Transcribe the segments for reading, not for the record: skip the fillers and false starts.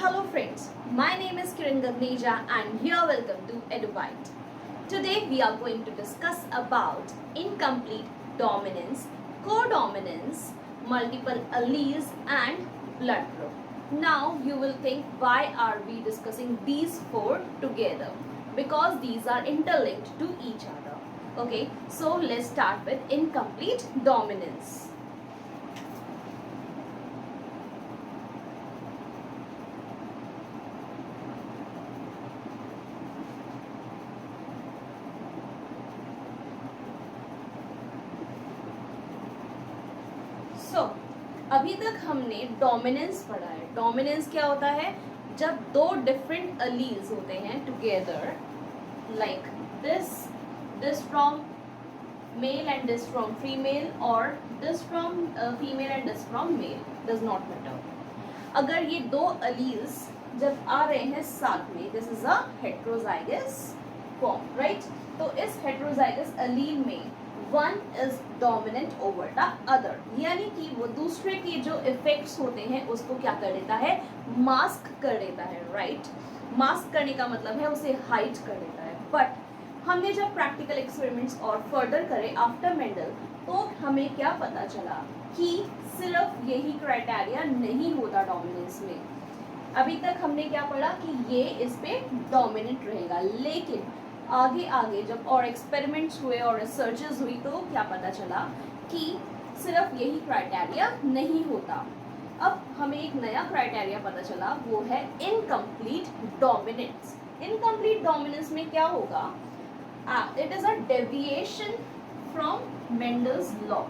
Hello friends, my name is Kiran Gagneja and you're welcome to EduBite. Today we are going to discuss about incomplete dominance, codominance, multiple alleles and blood group. Now you will think, why are we discussing these four together? Because these are interlinked to each other. Okay, so let's start with incomplete dominance. अभी तक हमने dominance पढ़ा है. Dominance क्या होता है? जब दो डिफरेंट अलील्स होते हैं together, like this from male and this from female, और this from female and this from male, does not matter. अगर ये दो अलील्स जब आ रहे हैं साथ में, this is a heterozygous form, right? तो इस हेट्रोजाइगस अलील में one is dominant over the other, यानी कि वो दूसरे के जो इफेक्ट्स होते हैं उसको क्या कर देता है? मास्क कर देता है, राइट? मास्क करने का मतलब है उसे हाइड कर देता है. बट हमने जब प्रैक्टिकल एक्सपेरिमेंट्स और फर्दर करे आफ्टर मेंडल, तो हमें क्या पता चला कि सिर्फ यही क्राइटेरिया नहीं होता डोमिनेंस में. अभी तक हमने क्या पढ़ा कि ये इस पे डोमिनेंट रहेगा, लेकिन आगे आगे जब और एक्सपेरिमेंट्स हुए और रिसर्चेस हुई तो क्या पता चला कि सिर्फ यही क्राइटेरिया नहीं होता. अब हमें एक नया क्राइटेरिया पता चला, वो है इनकम्प्लीट डोमिनेंस. इनकम्प्लीट डोमिनेंस में क्या होगा? It is a deviation from Mendel's law.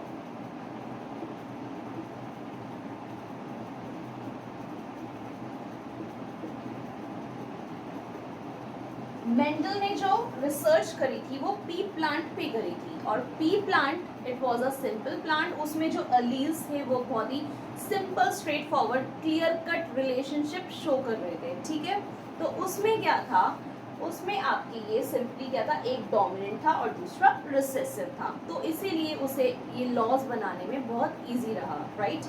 Mendel ने जो रिसर्च करी थी वो पी प्लांट पे करी थी, और pea plant it was a simple plant. उसमें जो अलील्स थे वो बहुत ही simple, straight forward, clear cut relationship show कर रहे थे, ठीक है? तो उसमें क्या था? उसमें आपके ये सिंपली क्या था? एक डोमिनेंट था और दूसरा रिसेसिव था. तो इसीलिए उसे ये लॉज बनाने में बहुत ईजी रहा, right?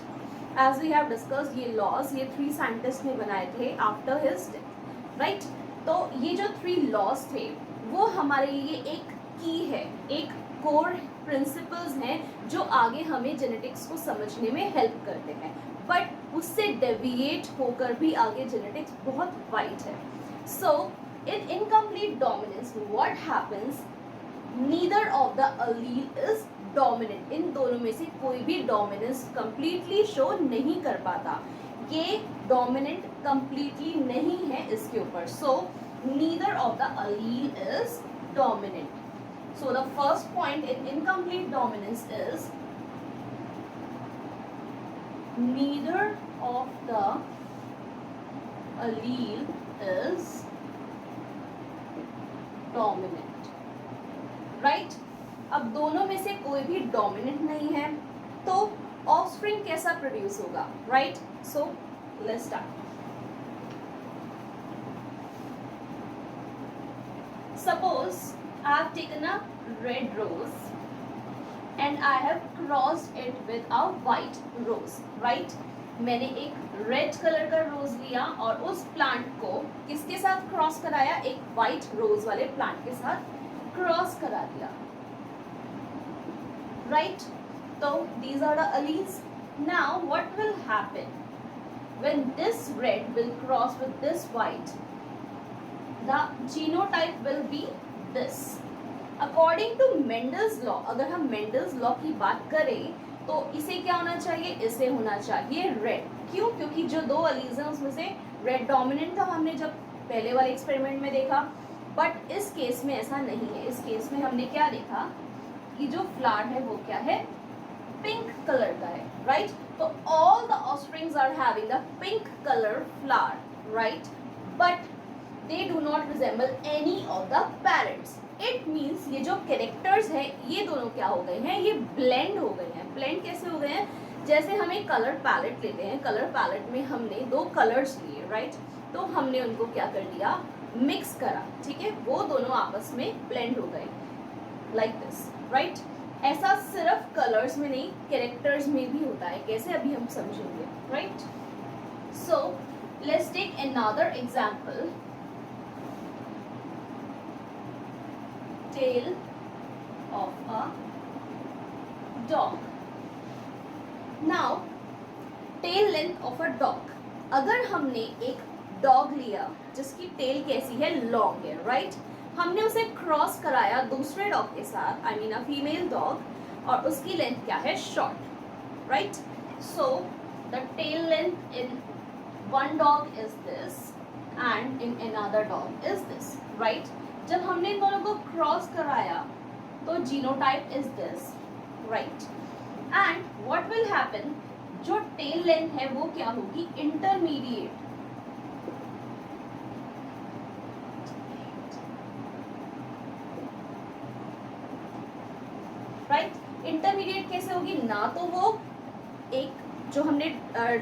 As we have discussed, ये लॉज ये 3 साइंटिस्ट ने बनाए थे आफ्टर हिज डेथ, राइट? तो ये जो 3 लॉज थे वो हमारे लिए एक की है, एक कोर प्रिंसिपल्स हैं जो आगे हमें जेनेटिक्स को समझने में हेल्प करते हैं. बट उससे डेविएट होकर भी आगे जेनेटिक्स बहुत वाइड है. So in incomplete dominance what happens? Neither of the allele is dominant. इन दोनों में से कोई भी डोमिनेंस कंप्लीटली शो नहीं कर पाता. ये डोमिनेंट कंप्लीटली नहीं है इसके ऊपर. So neither of the allele is dominant. So the first point in incomplete dominance is neither of the allele is dominant, right? अब दोनों में से कोई भी डोमिनेंट नहीं है तो ऑफस्प्रिंग कैसा प्रोड्यूस होगा, right? So let's start. Suppose I have taken a red rose and I have crossed it with a white rose, right? मैंने एक रेड कलर का रोज लिया और उस प्लांट को किसके साथ क्रॉस कराया? एक व्हाइट रोज वाले प्लांट के साथ क्रॉस करा दिया, right? So these are the alleles. Now what will happen when this red will cross with this white? The genotype will be this. According to Mendel's law, अगर हम Mendel's law की बात करें तो इसे क्या होना चाहिए? इसे होना चाहिए रेड. क्यों? क्योंकि जो दो alleles हैं उसमें से रेड डोमिनेंट था, हमने जब पहले वाले एक्सपेरिमेंट में देखा. बट इस केस में ऐसा नहीं है. इस केस में हमने क्या देखा कि जो फ्लावर है वो क्या है? पिंक कलर का है, राइट? तो all the offsprings are having the pink colour flower, right? But they do not resemble any of the parents. It means ये जो कैरेक्टर्स हैं ये दोनों क्या हो गए हैं? ये ब्लेंड हो गए हैं. ब्लेंड कैसे हो गए हैं? जैसे हम एक कलर पैलेट लेते हैं, कलर पैलेट में हमने 2 कलर्स लिए, राइट? तो हमने उनको क्या कर दिया? मिक्स करा, ठीक है? वो दोनों आपस में ब्लेंड हो गए, लाइक दिस, राइट? ऐसा सिर्फ कलर्स में नहीं, कैरेक्टर्स में भी होता है. कैसे? अभी हम समझेंगे, right? So Let's take another example. Tail of a dog. Now, tail length of a dog. अगर हमने एक डॉग लिया जिसकी टेल कैसी है, लॉन्ग है, राइट? हमने उसे क्रॉस कराया दूसरे डॉग के साथ, I mean a female dog, और उसकी लेंथ क्या है, short, right? So the tail length in one dog is this and in another dog is this, right? जब हमने इन दोनों को क्रॉस कराया तो genotype is this, right? And what will happen, जो टेल लेंथ है वो क्या होगी, इंटरमीडिएट, राइट? इंटरमीडिएट कैसे होगी, ना तो वो एक जो हमने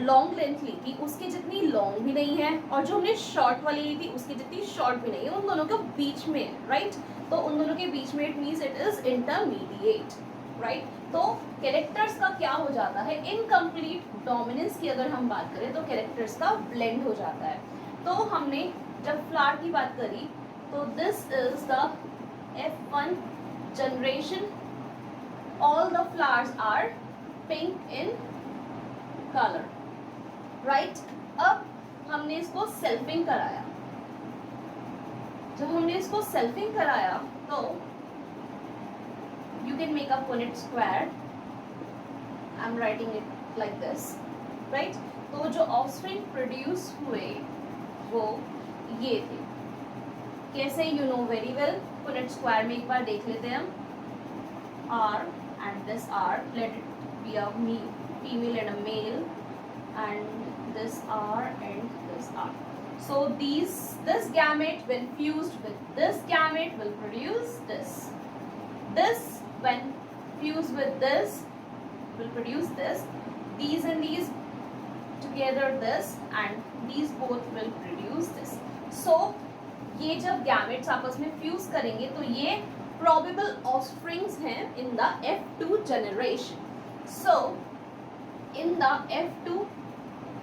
लॉन्ग लेंथ ली थी उसके जितनी लॉन्ग भी नहीं है, और जो हमने शॉर्ट वाली ली थी उसकी जितनी शॉर्ट भी नहीं है, उन दोनों के बीच में है, राइट? तो उन दोनों के बीच में it means it is intermediate, right? तो कैरेक्टर्स का क्या हो जाता है, इनकम्प्लीट डोमिनेंस की अगर हम बात करें तो कैरेक्टर्स का ब्लेंड हो जाता है। तो हमने जब फ्लावर की बात करी तो this is the F1 generation, all the flowers are pink in color, right? अब हमने इसको सेल्फिंग कराया, जब हमने इसको सेल्फिंग कराया तो you can make a Punnett square, I'm writing it like this, right? तो जो offspring produce हुए वो ये थे, कैसे, you know very well, Punnett square में एक बार देख लेते हैं हम, R and this R, let it be a female and a male, and this R and this R. So this gamete when fused with this gamete will produce this. This when fused with this will produce this. These and these together this, and these both will produce this. So ये जब gametes आपस में fuse करेंगे तो ये probable offsprings हैं in the F2 generation. So in the F2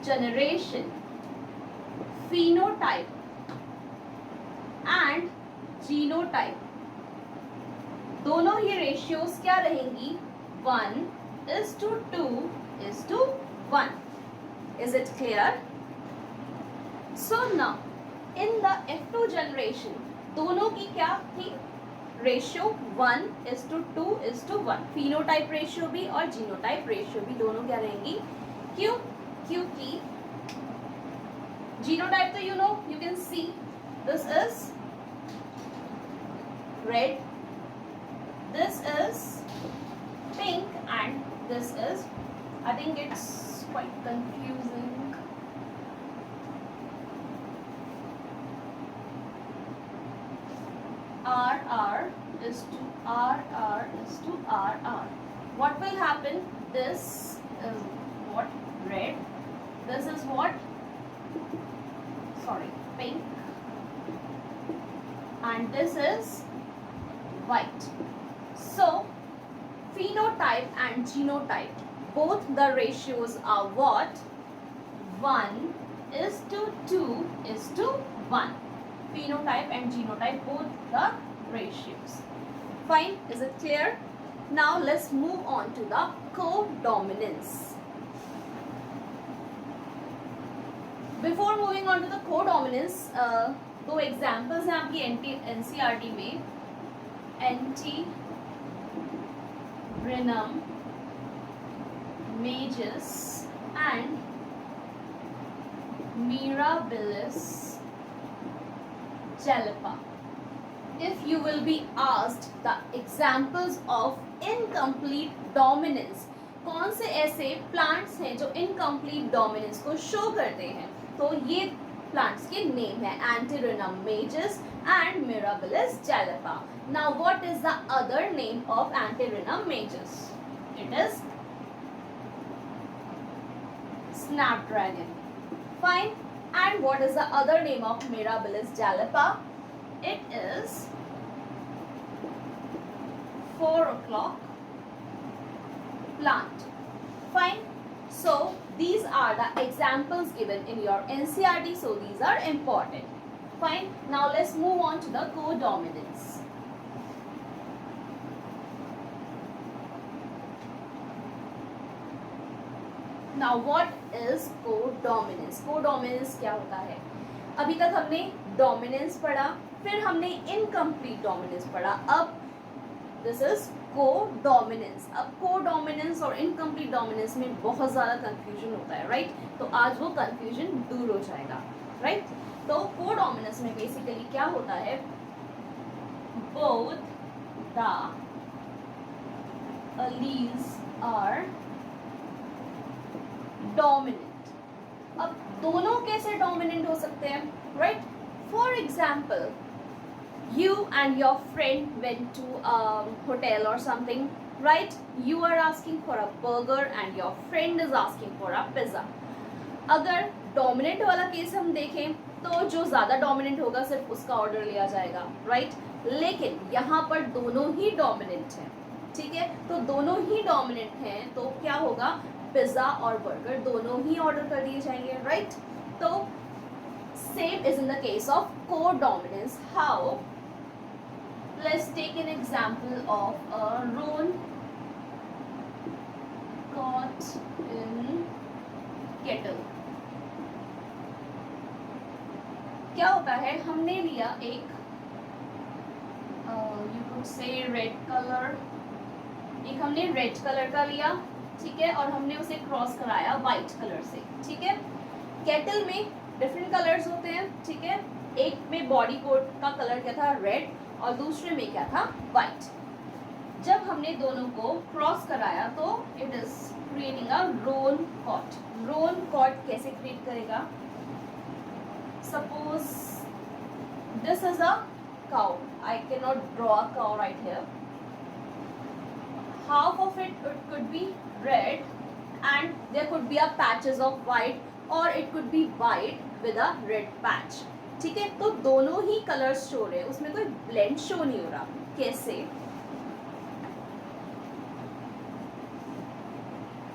generation, phenotype and genotype दोनों ही ratios क्या रहेंगी, 1:2:1. Is it clear? So now in the F2 generation दोनों की क्या थी, रेशियो 1:2:1, फिनोटाइप रेशियो भी और जीनोटाइप रेशियो भी दोनों क्या रहेंगी, क्यों, क्योंकि जीनोटाइप तो you can see this is red, this is pink and this is, I think it's quite confusing, RR is to RR is to RR. What will happen? This is what, red. This is what, sorry, pink. And this is white. So phenotype and genotype, both the ratios are what? 1:2:1. Phenotype and genotype, both the ratios. Fine, is it clear? Now let's move on to the codominance. Before moving on to the codominance, दो examples हैं आपकी NCERT में, Antirrhinum majus and Mirabilis Jalapa. If you will be asked the examples of incomplete dominance, कौन से ऐसे plants हैं जो incomplete dominance को show करते हैं, तो ये plants के name है Antirrhinum majus and Mirabilis Jalapa. Now what is the other name of Antirrhinum majus? It is Snapdragon. Fine. And what is the other name of Mirabilis Jalapa? It is 4 o'clock plant. Fine. So these are the examples given in your NCERT, so these are important. Fine. Now let's move on to the codominance. Now what is codominance? Codominance क्या होता है? अभी तक हमने dominance पढ़ा, फिर हमने incomplete dominance पढ़ा, अब दिस इज कोडोमिनेंस. अब कोडोमिनेंस और इनकम्प्लीट डोमिनेंस में बहुत ज़्यादा कंफ्यूजन होता है, राइट? तो आज वो कंफ्यूजन दूर हो जाएगा, राइट? तो कोडोमिनेंस में बेसिकली क्या होता है, both the alleles are dominant. अब दोनों कैसे डोमिनेंट हो सकते हैं, right? For example, you and your friend went to a hotel or something, right? You are asking for a burger and your friend is asking for a pizza. अगर dominant वाला case हम देखें तो जो ज़्यादा डोमिनेंट होगा सिर्फ उसका ऑर्डर लिया जाएगा, राइट? लेकिन यहाँ पर दोनों ही डोमिनेंट हैं, ठीक है? तो दोनों ही डोमिनेंट हैं तो क्या होगा, पिज़्ज़ा और बर्गर दोनों ही ऑर्डर कर दिए जाएंगे, राइट? तो same is in the case of codominance. How? Let's take an example of a roan caught in kettle. क्या होता है, हमने लिया एक you could say red color, एक हमने रेड कलर का लिया, ठीक है, और हमने उसे क्रॉस कराया वाइट कलर से, ठीक है? केटल में डिफरेंट कलर्स होते हैं, ठीक है? एक में बॉडी कोट का कलर क्या था, रेड, और दूसरे में क्या था, वाइट. जब हमने दोनों को क्रॉस कराया तो it is creating a roan coat. Roan coat कैसे क्रिएट करेगा, suppose this is a cow, I can not draw a cow right here. Half of it could be red and there could be a patches of white, or it could be white with a red patch. ठीक है, तो दोनों ही colours show रहे हैं, उसमें कोई blend show नहीं हो रहा. कैसे?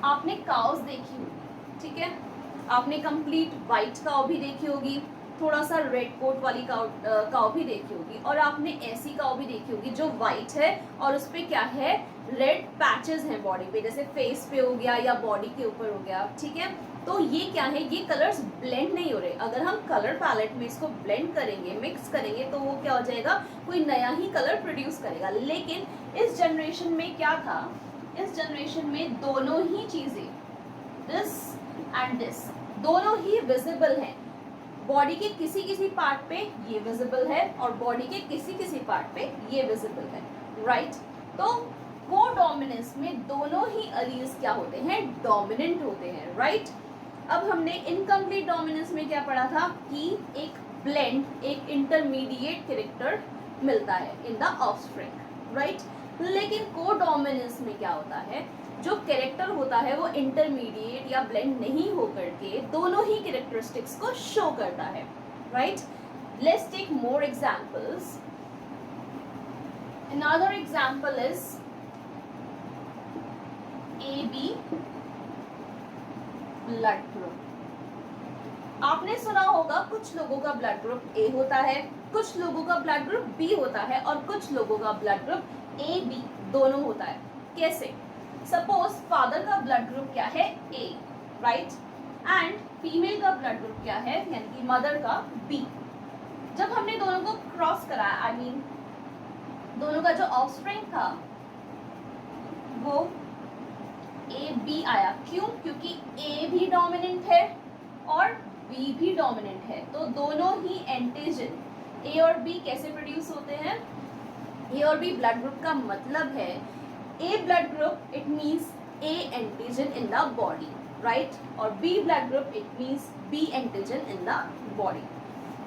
आपने काउस देखी होगी, ठीक है? आपने कंप्लीट वाइट काउ भी देखी होगी, थोड़ा सा रेड कोट वाली काउ भी देखी होगी, और आपने ऐसी काउ भी देखी होगी जो वाइट है और उस पर क्या है, रेड पैचेस हैं बॉडी पे, जैसे फेस पे हो गया या बॉडी के ऊपर हो गया, ठीक है? तो ये क्या है, ये कलर्स ब्लेंड नहीं हो रहे. अगर हम कलर पैलेट में इसको ब्लेंड करेंगे, मिक्स करेंगे, तो वो क्या हो जाएगा, कोई नया ही कलर प्रोड्यूस करेगा. लेकिन इस जनरेशन में क्या था, इस जनरेशन में दोनों ही चीज़ें, दिस एंड दिस, दोनों ही विजिबल हैं. बॉडी के किसी किसी पार्ट पे ये विजिबल है और बॉडी के किसी किसी पार्ट पे ये विजिबल है, राइट? तो कोडोमिनेंस में दोनों ही अलील्स क्या होते हैं, डोमिनेंट होते हैं, राइट? अब हमने इनकम्प्लीट डोमिनेंस में क्या पढ़ा था कि एक ब्लेंड, एक इंटरमीडिएट कैरेक्टर मिलता है इन द ऑफस्प्रिंग, राइट? लेकिन कोडोमिनेंस में क्या होता है, जो कैरेक्टर होता है वो इंटरमीडिएट या ब्लेंड नहीं होकर के दोनों ही कैरेक्टरिस्टिक्स को शो करता है, right? Let's take more examples. Another example is AB blood group. आपने सुना होगा कुछ लोगों का ब्लड ग्रुप ए होता है, कुछ लोगों का ब्लड ग्रुप बी होता है, और कुछ लोगों का ब्लड ग्रुप ए बी दोनों होता है. कैसे? सपोज फादर का ब्लड ग्रुप क्या है, ए, राइट? एंड फीमेल का ब्लड ग्रुप क्या है, यानी कि मदर का बी. जब हमने दोनों को क्रॉस कराया, आई मीन दोनों का जो ऑफस्प्रिंग था वो ए बी आया. क्यों? क्योंकि ए भी डोमिनेंट है और बी भी डोमिनेंट है. तो दोनों ही एंटीजन ए और बी कैसे प्रोड्यूस होते हैं, ए और बी ब्लड ग्रुप का मतलब है A blood group, it means A antigen in the body, right? और B blood group, it means B antigen in the body.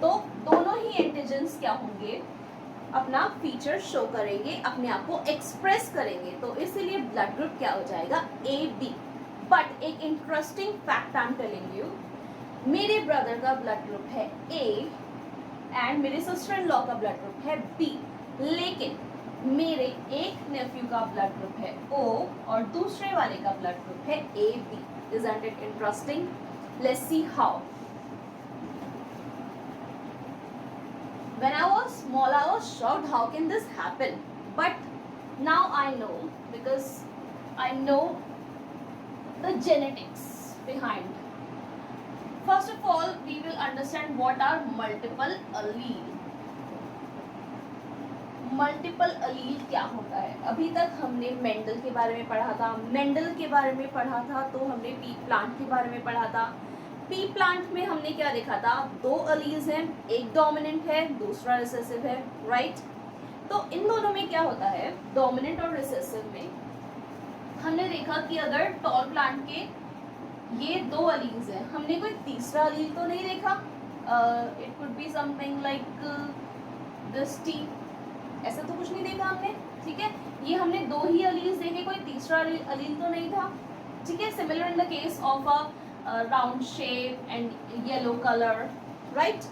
तो दोनों ही एंटीजन्स क्या होंगे, अपना फीचर शो करेंगे, अपने आप को एक्सप्रेस करेंगे. तो इसीलिए ब्लड ग्रुप क्या हो जाएगा, ए बी. बट एक interesting fact I am telling you, मेरे ब्रदर का ब्लड ग्रुप है ए एंड मेरे सिस्टर इन लॉ का ब्लड ग्रुप है बी. लेकिन मेरे एक नेफ्यू का ब्लड ग्रुप है ओ और दूसरे वाले का ब्लड ग्रुप है A B. Isn't it interesting? Let's see how. When I was small, I was shocked how can this happen. But now I know, because I know the genetics behind. First of all, we will understand what are multiple allele. Multiple allele क्या होता है. अभी तक हमने Mendel के बारे में पढ़ा था. मेंडल के बारे में पढ़ा था तो हमने पी प्लांट के बारे में पढ़ा था. पी प्लांट में हमने क्या देखा था, दो अलील्स हैं, एक डोमिनेंट है, दूसरा रिसेसिव है, राइट. तो इन दोनों में क्या होता है, डोमिनेंट और रिसेसिव में हमने देखा कि अगर टॉल प्लांट के ये दो अलील्स हैं, हमने कोई तीसरा अलील तो नहीं देखा. It could be something like this T, ऐसा तो कुछ नहीं देखा हमने, ठीक है. ये हमने दो ही अलील्स देखे, कोई तीसरा अलील तो नहीं था, ठीक है. Similar in the case of a round shape and yellow colour, right.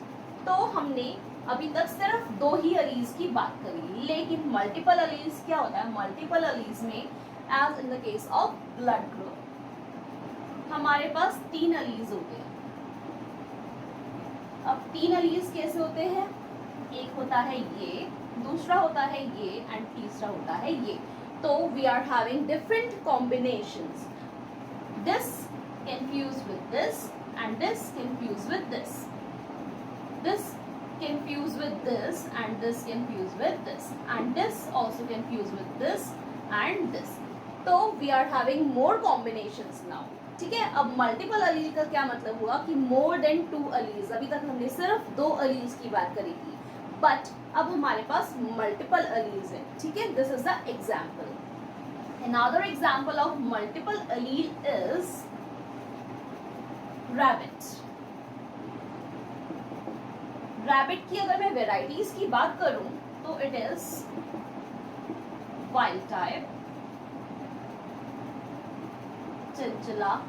तो हमने अभी तक सिर्फ दो ही अलील्स की बात करी. लेकिन मल्टीपल अलील्स क्या होता है, मल्टीपल अलील्स में as in the case of blood group हमारे पास तीन अलील्स होते हैं. अब तीन अलील्स कैसे होते हैं, एक होता है ये, दूसरा होता है ये एंड तीसरा होता है ये. तो we are having different combinations. This confuse with this and this confuse with this. This confuse with this and this confuse with this and this also confuse with this and this. तो we are having more combinations now, ठीक है. अब multiple अलील का क्या मतलब हुआ कि more than to alleles. अभी तक हमने सिर्फ दो अलील्स की बात करी थी, बट अब हमारे पास मल्टीपल अलील्स हैं, ठीक है. This is the example. Another example of multiple Aleel is rabbit. Rabbit की अगर मैं वेराइटीज की बात करूं तो it is wild type, chinchilla,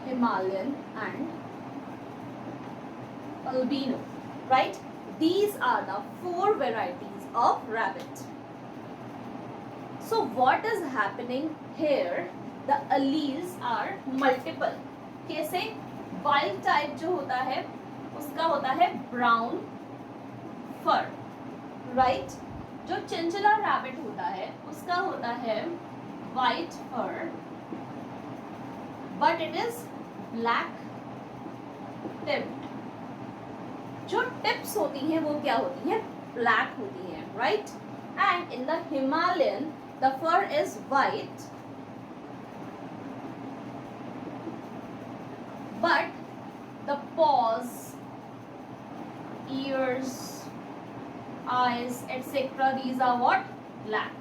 Himalayan and albino, right? These are the four varieties of rabbit. So what is happening here? The alleles are multiple. कैसे? Wild type जो होता है उसका होता है brown fur, right? जो चिंचिला rabbit होता है उसका होता है white fur, but it is black tipped. जो टिप्स होती हैं वो क्या होती हैं, ब्लैक होती हैं, right. And in the Himalayan the fur is white, but the paws, ears, eyes etc. these are what, black.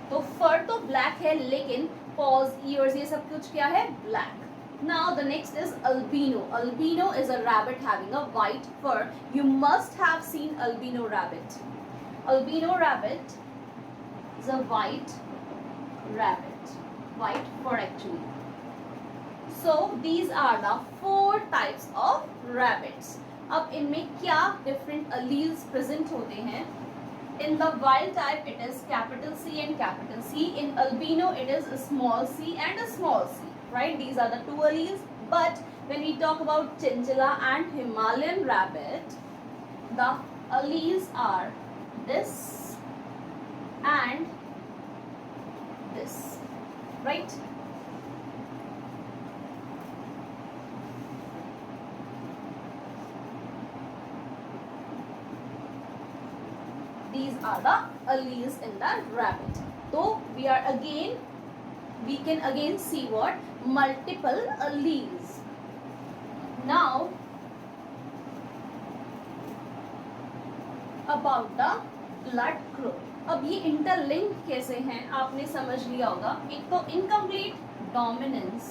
तो फर तो ब्लैक है लेकिन पॉज, ईयर्स, ये सब कुछ क्या है, black. Now the next is albino. Albino is a rabbit having a white fur. You must have seen albino rabbit. Albino rabbit is a white rabbit, white fur actually. So these are the four types of rabbits. अब इनमें क्या different alleles present होते हैं. In the wild type it is capital C and capital C. In albino it is a small c and a small c. Right? These are the two alleles. But when we talk about chinchilla and Himalayan rabbit, the alleles are this and this. Right? These are the alleles in the rabbit. So we can again see what, multiple alleles. Now about the blood group. अब ये interlink कैसे हैं आपने समझ लिया होगा. एक तो इनकम्प्लीट डोमिनेंस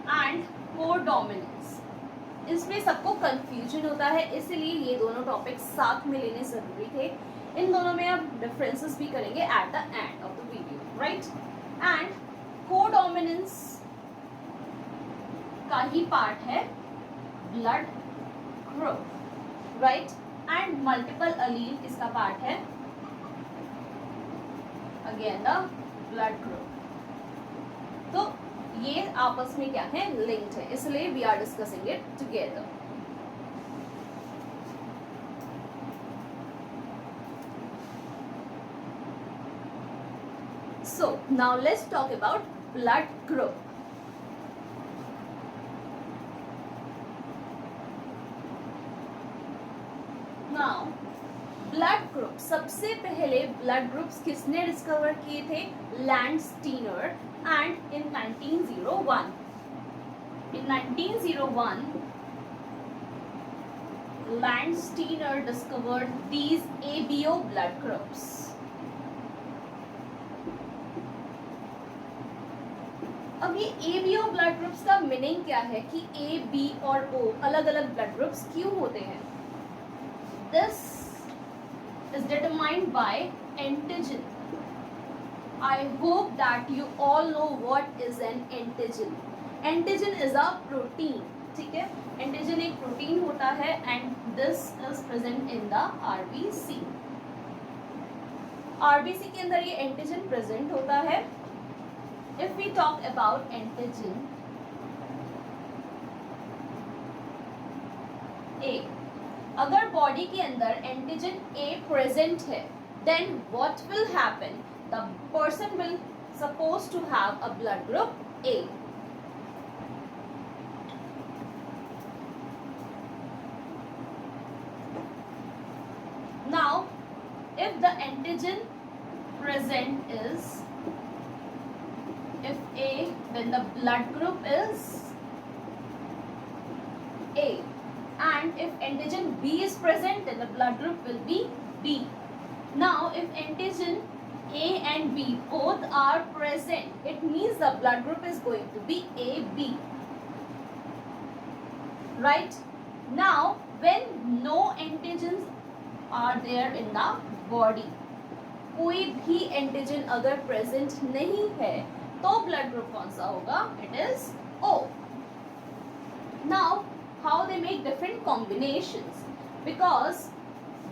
एंड कोडोमिनेंस. इसमें सबको कंफ्यूजन होता है, इसलिए ये दोनों टॉपिक्स साथ में लेने जरूरी थे. इन दोनों में अब डिफरेंसेस भी करेंगे at the end of the video, right. And codominance का ही पार्ट है blood group, right. And multiple allele किसका पार्ट है? Again the blood group. तो ये आपस में क्या है? लिंक्ड है, इसलिए we are discussing it together. So now let's talk about blood group. Now blood group, सबसे पहले blood groups किसने डिस्कवर किए थे? Landsteiner and in 1901. In 1901 Landsteiner discovered these ABO blood groups. अब ये ABO ब्लड ग्रुप्स का meaning क्या है कि A, B और O अलग अलग ब्लड ग्रुप्स क्यों होते हैं? This is determined by antigen. I hope that you all know what is an antigen. Antigen is a protein. ठीक है, एंटीजन एक प्रोटीन होता है and this is present in the RBC. RBC के अंदर ये एंटीजन प्रेजेंट होता है. If we talk about antigen A, अगर बॉडी के अंदर एंटीजन ए प्रेजेंट है then what will happen? The person will suppose to have a blood group A. Now, if the antigen present is if A, then the blood group is A, and if antigen B is present, then the blood group will be B. Now, if antigen A and B both are present, it means the blood group is going to be AB. Right? Now, when no antigens are there in the body, कोई भी antigen अगर present नहीं है तो blood group कौन सा होगा? It is O. Now how they make different combinations, because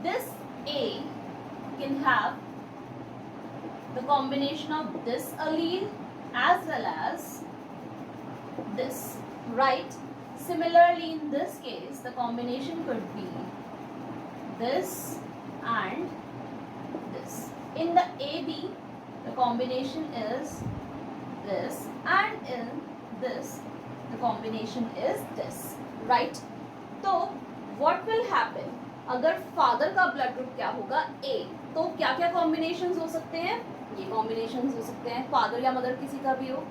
this A can have the combination of this allele as well as this, right? Similarly, in this case the combination could be this and this. In the AB the combination is this, and in this the combination is this, right? तो what will happen? अगर father का blood group क्या होगा? A, तो क्या क्या combinations हो सकते हैं? ये कॉम्बिनेशंस हो सकते हैं, फादर या मदर किसी का भी हो.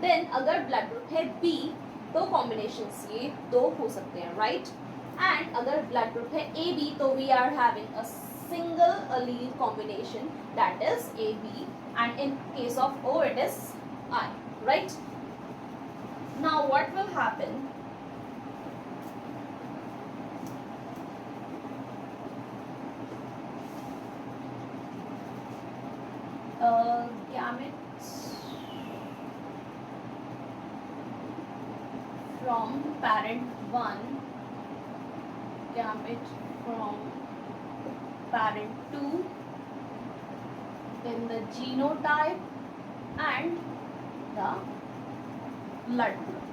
देन अगर ब्लड ग्रुप है B तो कॉम्बिनेशंस ये दो हो सकते हैं, राइट? एंड अगर ब्लड ग्रुप है ए बी तो we are having a single allele combination that is A B, and in case of O it is I, right? Now what will happen? Gametes from parent 1, gamete from parent 2, then the genotype and the blood group.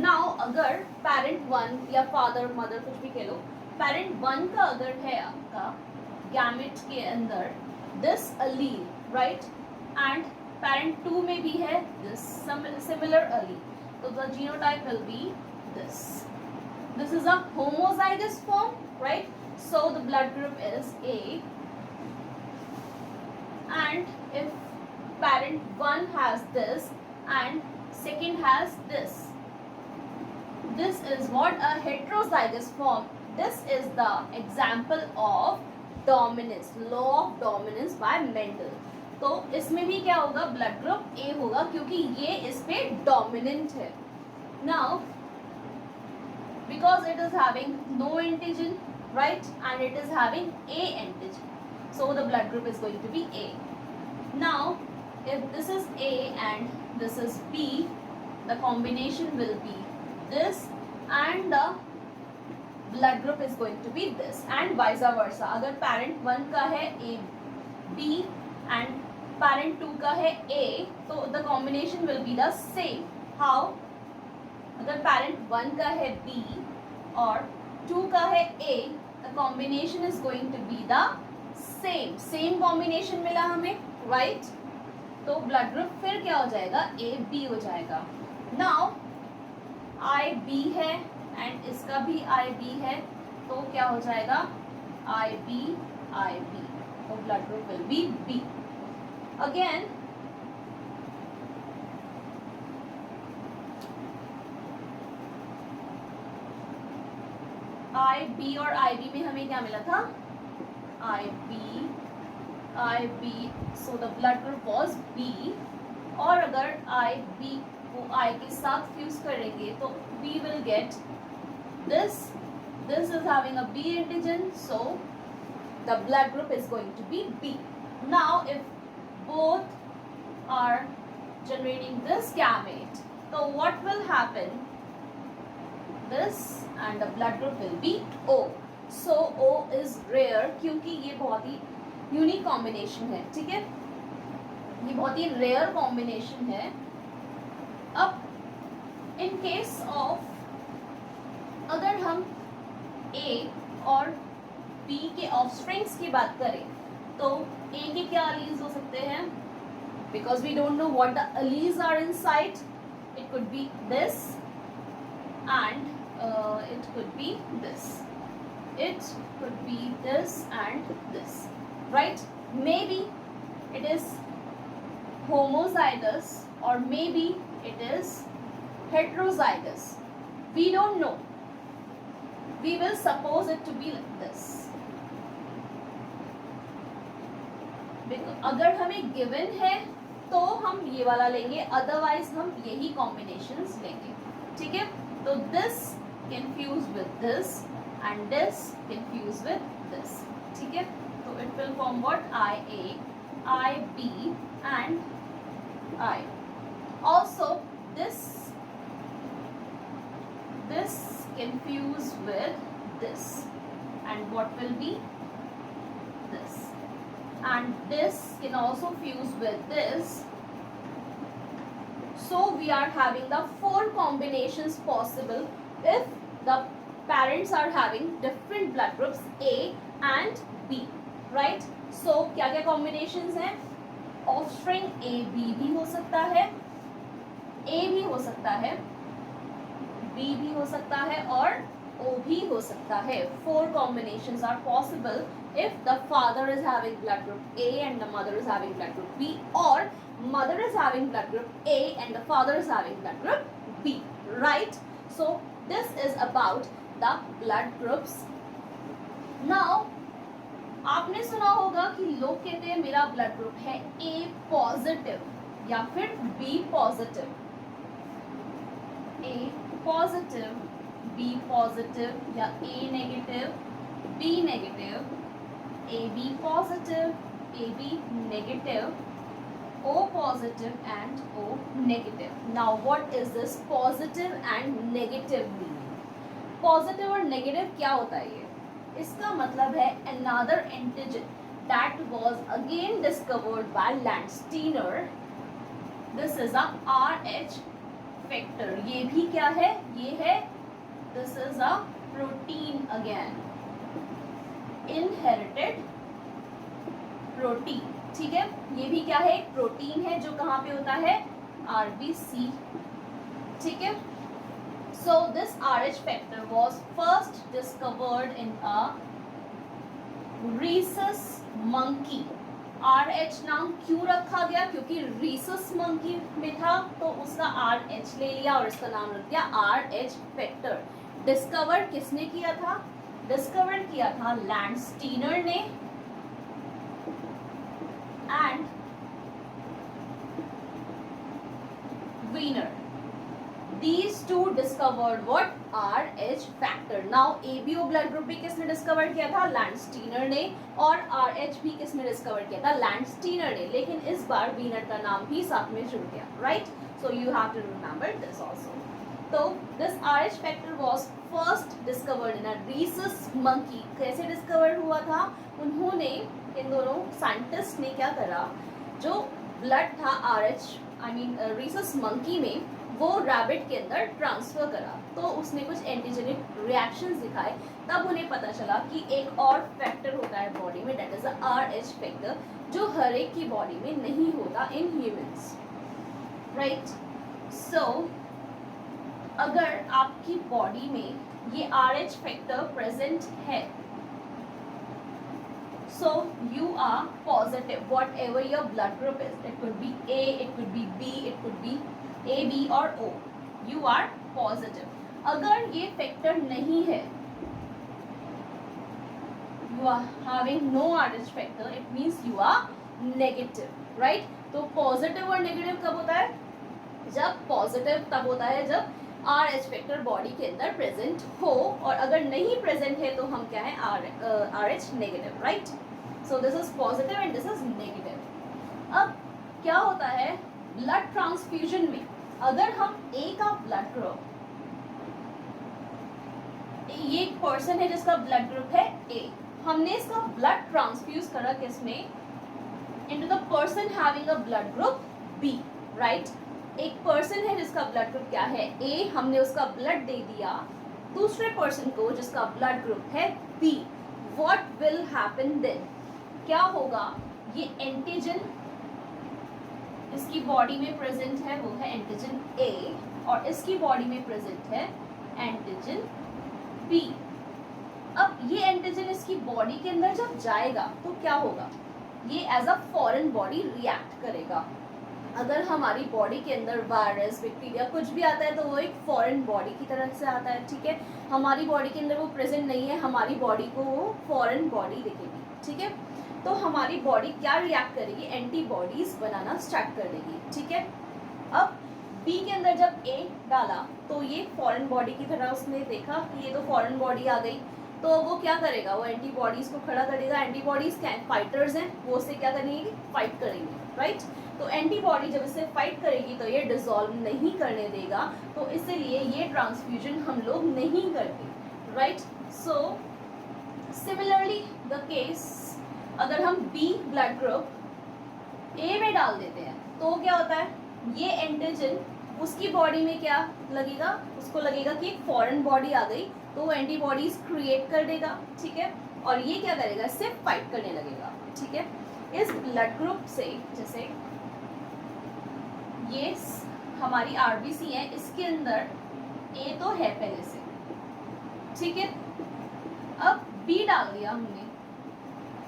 Now अगर parent 1 या father mother कुछ भी कह लो, parent 1 का अगर है आपका gamete के अंदर this allele, right, and parent 2 में भी है this similar allele, so the genotype will be this. This is a homozygous form, right? So the blood group is A, and if parent 1 has this and second has this, this is what? A heterozygous form. This is the example of dominance, law of dominance by Mendel. तो इसमें भी क्या होगा? Blood group ए होगा क्योंकि ये इस पे डोमिनेंट है. Now because it is having no antigen, right, and it is having A antigen, so the blood group is going to be A. Now if this is A and this is B, the combination will be this and the blood group is going to be this, and vice versa. अगर parent 1 का है A B and parent 2 का है A, तो the combination will be the same. How? अगर parent 1 का है B और 2 का है A, the combination is going to be the same combination मिला हमें, right? तो blood group फिर क्या हो जाएगा, A B हो जाएगा. Now I B है एंड इसका भी आई बी है, तो क्या हो जाएगा, आई बी, तो blood group will be B. Again I B और आई बी में हमें क्या मिला था, I B, so the blood group was B. और अगर आई बी को आई के साथ फ्यूज करेंगे तो we will get this is having a B antigen, so the blood group is going to be B. Now if both are generating this gamete, so what will happen, this and the blood group will be O. So O is rare क्योंकि ये बहुत ही unique combination है, ठीक है, ये बहुत ही rare combination है. अब इन केस ऑफ अगर हम A और B के ऑफस्प्रिंग्स की बात करें तो A के क्या अलीज हो सकते हैं, because we don't know what the alleles are inside. It could be this and it could be this, it could be this and this, right? Maybe it is homozygous or maybe it is heterozygous, we don't know. We will suppose it to be like this. अगर हमें given है तो हम ये वाला लेंगे, otherwise हम यही कॉम्बिनेशंस लेंगे, ठीक है. तो this can fuse with this and this can fuse with this, ठीक है. तो it will form what, I A, I B and I. Also this can fuse with this, and what will be this, and this can also fuse with this. So we are having the 4 combinations possible if the parents are having different blood groups A and B, right? So क्या क्या combinations हैं, offspring A B भी हो सकता है, A भी हो सकता है, B भी हो सकता है और O भी हो सकता है. 4 combinations are possible if the father is having blood group A and the mother is having blood group B, or mother is having blood group A and the father is having blood group B, right? So this is about the blood groups. Now आपने सुना होगा कि लोग कहते हैं मेरा blood group है A positive या फिर B positive. A positive, B positive या A negative, B negative, A B positive, A B negative, O positive and O negative. Now what is this positive and negative meaning? Positive और negative क्या होता है ये? इसका मतलब है another antigen that was again discovered by Landsteiner. This is a RH factor. ये भी क्या है? ये है, this is a protein again, inherited protein, ठीक है. ये भी क्या है? एक प्रोटीन है जो कहाँ पे होता है? RBC, ठीक है. So this RH factor was first discovered in a rhesus monkey. RH नाम क्यों रखा गया? क्योंकि rhesus monkey में था तो उसका RH ले लिया और इसका नाम रख दिया RH factor. डिस्कवर किसने किया था? डिस्कवर किया था लैंडस्टीनर ने and Wiener. These two discovered what? RH factor. Now ABO blood group भी किसने डिस्कवर किया था? लैंडस्टीनर ने. और RH भी किसने डिस्कवर किया था? लैंडस्टीनर ने. लेकिन इस बार वीनर का नाम भी साथ में जुड़ गया, right? So you have to remember this also. तो this RH factor was first discovered in a rhesus monkey। कैसे डिस्कवर्ड हुआ था? उन्होंने, इन दोनों साइंटिस्ट ने क्या करा, जो ब्लड था RH rhesus monkey में, वो रैबिट के अंदर ट्रांसफर करा। तो उसने कुछ एंटीजेनिक रिएक्शंस दिखाए, तब उन्हें पता चला कि एक और फैक्टर होता है बॉडी में, that is the RH factor, जो हर एक की बॉडी में नहीं होता इन ह्यूमंस, राइट। सो अगर आपकी बॉडी में ये RH फैक्टर प्रेजेंट है, so you are positive whatever your blood group is. It could be A, it could be B, it could be A, B or O. You are positive. अगर ये factor नहीं है, you are having no RH factor, it means you are negative, right? तो positive और negative कब होता है? जब पॉजिटिव तब होता है जब RH फैक्टर बॉडी के अंदर प्रेजेंट हो, और अगर नहीं प्रेजेंट है तो हम क्या है, RH negative, right. So this is positive and this is negative. अब क्या होता है ब्लड ट्रांसफ्यूजन में, अगर हम A का ब्लड ग्रुप, ये एक पर्सन है जिसका ब्लड ग्रुप है A, हमने इसका ब्लड ट्रांसफ्यूज करा किसमें, into the person having a blood group B, right. एक पर्सन है जिसका ब्लड ग्रुप क्या है A, हमने उसका ब्लड दे दिया दूसरे पर्सन को जिसका ब्लड ग्रुप है B। What will happen then? क्या होगा, ये एंटीजन इसकी बॉडी में प्रेजेंट है, वो है एंटीजन A, और इसकी बॉडी में प्रेजेंट है एंटीजन B। अब ये एंटीजन इसकी बॉडी के अंदर जब जाएगा तो क्या होगा, ये as a foreign body react करेगा। अगर हमारी बॉडी के अंदर वायरस, बैक्टीरिया कुछ भी आता है तो वो एक फॉरेन बॉडी की तरह से आता है, ठीक है। हमारी बॉडी के अंदर वो प्रेजेंट नहीं है, हमारी बॉडी को वो फॉरेन बॉडी दिखेगी, ठीक है। तो हमारी बॉडी क्या रिएक्ट करेगी, एंटीबॉडीज बनाना स्टार्ट कर देगी, ठीक है। अब बी के अंदर जब A डाला तो ये फॉरेन बॉडी की तरह उसने देखा कि ये तो फॉरेन बॉडी आ गई, तो वो क्या करेगा, वो एंटीबॉडीज को खड़ा करेगा। एंटीबॉडीज क्या है, फाइटर्स हैं, वो उससे क्या करेंगे, फाइट करेंगे, राइट। तो एंटीबॉडी जब इससे फाइट करेगी तो ये डिसॉल्व नहीं करने देगा, तो इसलिए ये ट्रांसफ्यूजन हम लोग नहीं करते, right. So similarly the case, अगर हम B ब्लड ग्रुप A में डाल देते हैं तो क्या होता है, ये एंटीजन उसकी बॉडी में क्या लगेगा, उसको लगेगा कि एक फॉरेन बॉडी आ गई, तो वो एंटीबॉडीज क्रिएट कर देगा, ठीक है। और ये क्या करेगा, इससे फाइट करने लगेगा, ठीक है। इस ब्लड ग्रुप से, जैसे ये हमारी RBC है, इसके अंदर A तो है पहले से, ठीक है। अब B डाल दिया हमने,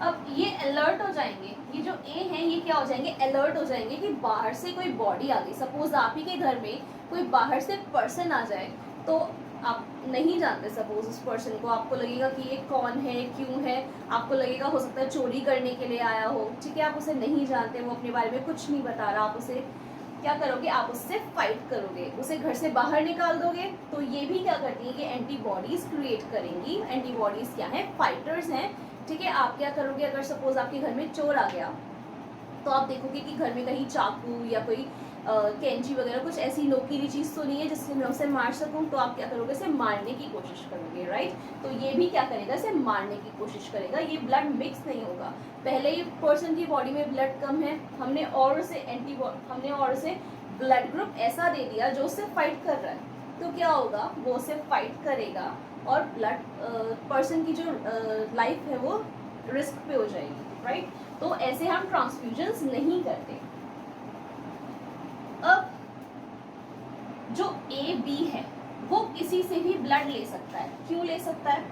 अब ये अलर्ट हो जाएंगे, ये जो A है ये क्या हो जाएंगे, अलर्ट हो जाएंगे कि बाहर से कोई बॉडी आ गई। सपोज आप ही के घर में कोई बाहर से पर्सन आ जाए, तो आप नहीं जानते सपोज उस पर्सन को, आपको लगेगा कि ये कौन है, क्यों है, आपको लगेगा हो सकता है चोरी करने के लिए आया हो, ठीक है। आप उसे नहीं जानते, वो अपने बारे में कुछ नहीं बता रहा, आप उसे क्या करोगे, आप उससे फाइट करोगे, उसे घर से बाहर निकाल दोगे। तो ये भी क्या करती है कि एंटीबॉडीज क्रिएट करेंगी। एंटीबॉडीज क्या है, फाइटर्स हैं, ठीक है। आप क्या करोगे, अगर सपोज आपके घर में चोर आ गया तो आप देखोगे कि घर में कहीं चाकू या कोई कैंची वगैरह कुछ ऐसी नोकीली चीज़ तो नहीं है जिससे मैं उसे मार सकूं, तो आप क्या करोगे, इसे मारने की कोशिश करोगे, राइट। तो ये भी क्या करेगा, इसे मारने की कोशिश करेगा। ये ब्लड मिक्स नहीं होगा, पहले ही पर्सन की बॉडी में ब्लड कम है, हमने और उसे ब्लड ग्रुप ऐसा दे दिया जो उससे फाइट कर रहा है, तो क्या होगा, वो उससे फाइट करेगा और ब्लड पर्सन की जो लाइफ है वो रिस्क पे हो जाएगी, राइट। तो ऐसे हम ट्रांसफ्यूजन्स नहीं करते। अब जो AB है वो किसी से भी ब्लड ले सकता है। क्यों ले सकता है,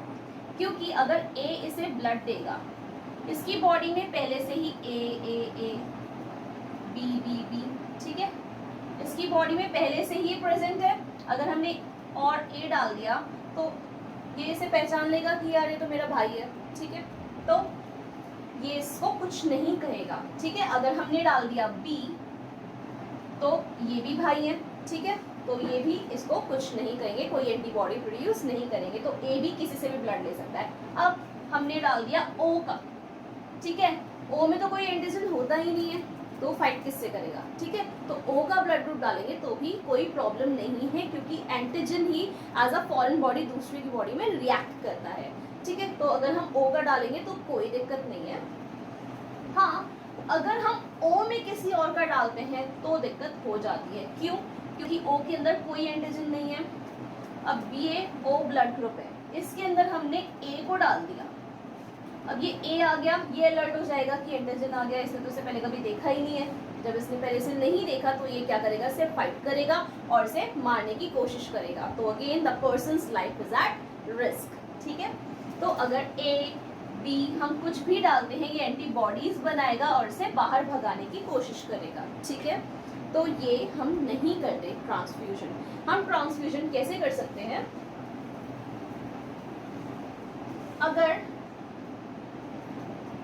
क्योंकि अगर A इसे ब्लड देगा, इसकी बॉडी में पहले से ही A B, ठीक है, इसकी बॉडी में पहले से ही प्रेजेंट है। अगर हमने और A डाल दिया तो ये इसे पहचान लेगा कि यार ये तो मेरा भाई है, ठीक है, तो ये इसको कुछ नहीं कहेगा, ठीक है। अगर हमने डाल दिया B तो ये भी भाई है, ठीक है, तो ये भी इसको कुछ नहीं कहेंगे, कोई एंटीबॉडी प्रोड्यूस नहीं करेंगे। तो A भी किसी से भी ब्लड ले सकता है। अब हमने डाल दिया O का, ठीक है, O में तो कोई एंटीजन होता ही नहीं है, तो फाइट किससे करेगा, ठीक है। तो ओ का ब्लड ग्रुप डालेंगे तो भी कोई प्रॉब्लम नहीं है, क्योंकि एंटीजन ही एज अ फॉरेन बॉडी दूसरे की बॉडी में रिएक्ट करता है, ठीक है। तो अगर हम ओ का डालेंगे तो कोई दिक्कत नहीं है। हाँ, अगर हम ओ में किसी और का डालते हैं तो दिक्कत हो जाती है। क्यों? क्योंकि ओ के अंदर कोई एंटीजन नहीं है। अब ये ओ ब्लड ग्रुप है, इसके अंदर हमने ए को डाल दिया, अब ये ए आ गया, ये अलर्ट हो जाएगा कि एंटीजन आ गया, इसने तो इसे पहले कभी देखा ही नहीं है। जब इसने पहले से नहीं देखा तो ये क्या करेगा, इसे फाइट करेगा और इसे मारने की कोशिश करेगा। तो again the persons life is at risk, ठीक है। तो अगर ए बी हम कुछ भी डालते हैं, ये एंटीबॉडीज बनाएगा और इसे बाहर भगाने की कोशिश करेगा, ठीक है। तो ये हम नहीं करते ट्रांसफ्यूजन। हम ट्रांसफ्यूजन कैसे कर सकते हैं, अगर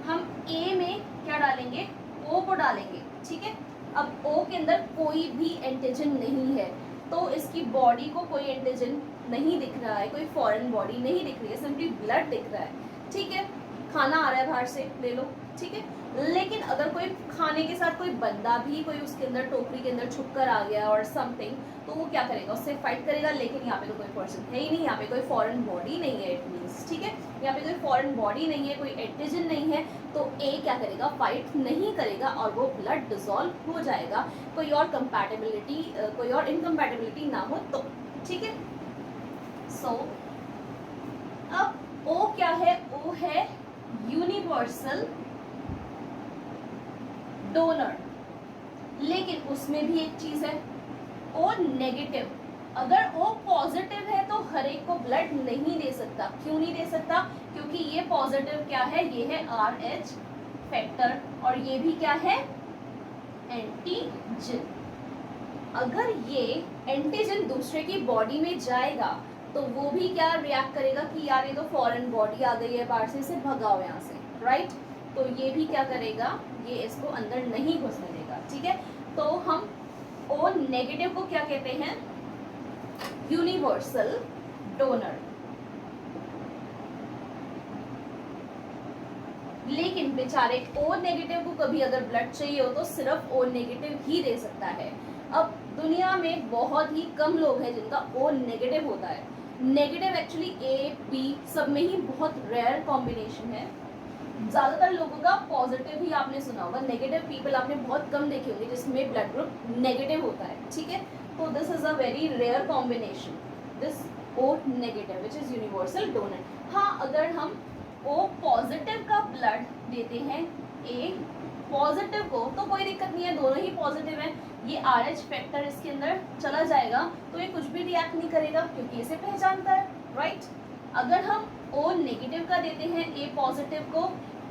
हम ए में क्या डालेंगे, ओ को डालेंगे, ठीक है। अब ओ के अंदर कोई भी एंटीजन नहीं है, तो इसकी बॉडी को कोई एंटीजन नहीं दिख रहा है, कोई फॉरेन बॉडी नहीं दिख रही है, सिंपली ब्लड दिख रहा है, ठीक है। खाना आ रहा है बाहर से, ले लो, ठीक है। लेकिन अगर कोई खाने के साथ कोई बंदा भी कोई उसके अंदर टोकरी के अंदर छुप कर आ गया और समथिंग, तो वो क्या करेगा, उससे फाइट करेगा। लेकिन यहाँ पे तो कोई पर्सन है ही नहीं, यहाँ पे कोई फॉरेन बॉडी नहीं है, इट मीन्स, ठीक है। यहाँ पे कोई फॉरेन बॉडी नहीं है, कोई एंटीजन नहीं है, तो ए क्या करेगा, फाइट नहीं करेगा और वो ब्लड डिसॉल्व हो जाएगा। कोई और कंपैटिबिलिटी, कोई और इनकम्पैटिबिलिटी ना हो तो, ठीक है। सो अब ओ क्या है, ओ है यूनिवर्सल डोनर। लेकिन उसमें भी एक चीज है, ओ नेगेटिव। अगर ओ पॉजिटिव है तो हर एक को ब्लड नहीं दे सकता। क्यों नहीं दे सकता, क्योंकि ये पॉजिटिव क्या है, ये है RH फैक्टर और ये भी क्या है, एंटीजन। अगर ये एंटीजन दूसरे की बॉडी में जाएगा तो वो भी क्या रिएक्ट करेगा कि यार ये तो फॉरेन बॉडी आ गई है बाहर से, इसे भगाओ यहाँ से, राइट। तो ये भी क्या करेगा, ये इसको अंदर नहीं घुसने देगा, ठीक है। तो हम ओ नेगेटिव को क्या कहते हैं, यूनिवर्सल डोनर। लेकिन बेचारे ओ नेगेटिव को कभी अगर ब्लड चाहिए हो तो सिर्फ ओ नेगेटिव ही दे सकता है। अब दुनिया में बहुत ही कम लोग हैं जिनका ओ नेगेटिव होता है। नेगेटिव एक्चुअली ए बी सब में ही बहुत रेयर कॉम्बिनेशन है। ज्यादातर लोगों का पॉजिटिव ही आपने सुना होगा, नेगेटिव पीपल आपने बहुत कम देखे होंगे जिसमें ब्लड ग्रुप नेगेटिव होता है, ठीक है। तो this is a very rare combination, this O negative which is universal donor. हाँ, अगर हम ओ पॉजिटिव का ब्लड देते हैं ए पॉजिटिव को तो कोई दिक्कत नहीं है, दोनों ही पॉजिटिव है। ये RH फैक्टर इसके अंदर चला जाएगा तो ये कुछ भी रिएक्ट नहीं करेगा क्योंकि इसे पहचानता है, राइट। अगर हम ओ नेगेटिव का देते हैं ए पॉजिटिव को